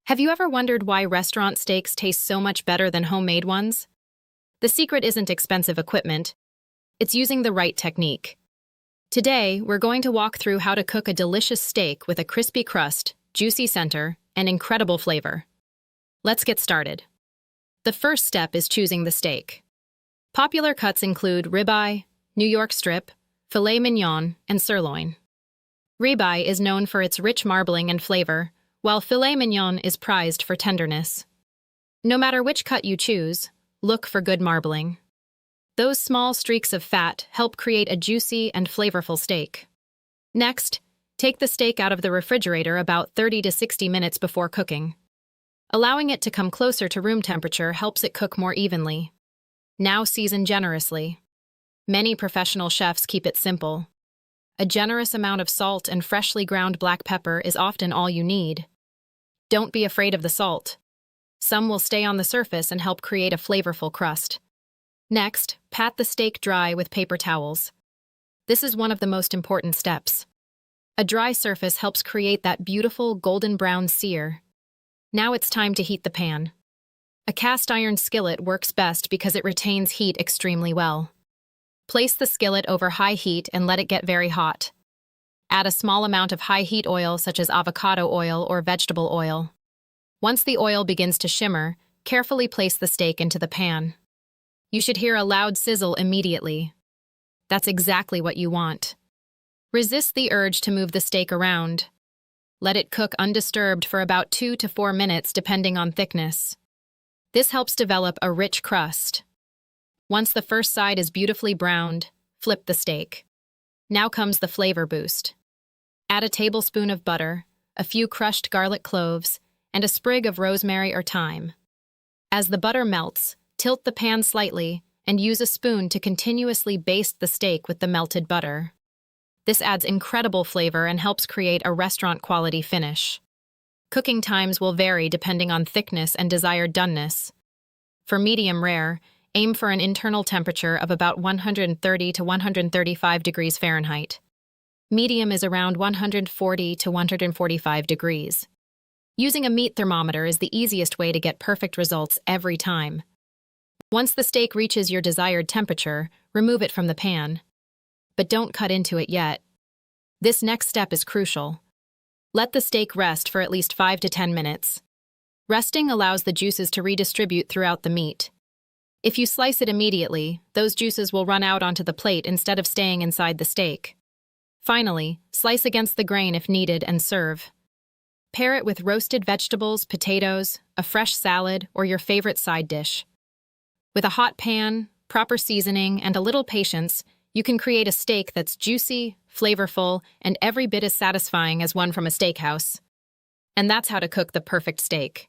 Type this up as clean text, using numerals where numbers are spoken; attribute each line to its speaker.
Speaker 1: Have you ever wondered why restaurant steaks taste so much better than homemade ones? The secret isn't expensive equipment, it's using the right technique. Today, we're going to walk through how to cook a delicious steak with a crispy crust, juicy center, and incredible flavor. Let's get started. The first step is choosing the steak. Popular cuts include ribeye, New York strip, filet mignon, and sirloin. Ribeye is known for its rich marbling and flavor, while filet mignon is prized for tenderness. No matter which cut you choose, look for good marbling. Those small streaks of fat help create a juicy and flavorful steak. Next, take the steak out of the refrigerator about 30 to 60 minutes before cooking. Allowing it to come closer to room temperature helps it cook more evenly. Now season generously. Many professional chefs keep it simple. A generous amount of salt and freshly ground black pepper is often all you need. Don't be afraid of the salt. Some will stay on the surface and help create a flavorful crust. Next, pat the steak dry with paper towels. This is one of the most important steps. A dry surface helps create that beautiful golden brown sear. Now it's time to heat the pan. A cast iron skillet works best because it retains heat extremely well. Place the skillet over high heat and let it get very hot. Add a small amount of high heat oil such as avocado oil or vegetable oil. Once the oil begins to shimmer, carefully place the steak into the pan. You should hear a loud sizzle immediately. That's exactly what you want. Resist the urge to move the steak around. Let it cook undisturbed for about 2 to 4 minutes depending on thickness. This helps develop a rich crust. Once the first side is beautifully browned, flip the steak. Now comes the flavor boost. Add a tablespoon of butter, a few crushed garlic cloves, and a sprig of rosemary or thyme. As the butter melts, tilt the pan slightly and use a spoon to continuously baste the steak with the melted butter. This adds incredible flavor and helps create a restaurant-quality finish. Cooking times will vary depending on thickness and desired doneness. For medium rare, aim for an internal temperature of about 130 to 135 degrees Fahrenheit. Medium is around 140 to 145 degrees. Using a meat thermometer is the easiest way to get perfect results every time. Once the steak reaches your desired temperature, remove it from the pan. But don't cut into it yet. This next step is crucial. Let the steak rest for at least 5 to 10 minutes. Resting allows the juices to redistribute throughout the meat. If you slice it immediately, those juices will run out onto the plate instead of staying inside the steak. Finally, slice against the grain if needed and serve. Pair it with roasted vegetables, potatoes, a fresh salad, or your favorite side dish. With a hot pan, proper seasoning, and a little patience, you can create a steak that's juicy, flavorful, and every bit as satisfying as one from a steakhouse. And that's how to cook the perfect steak.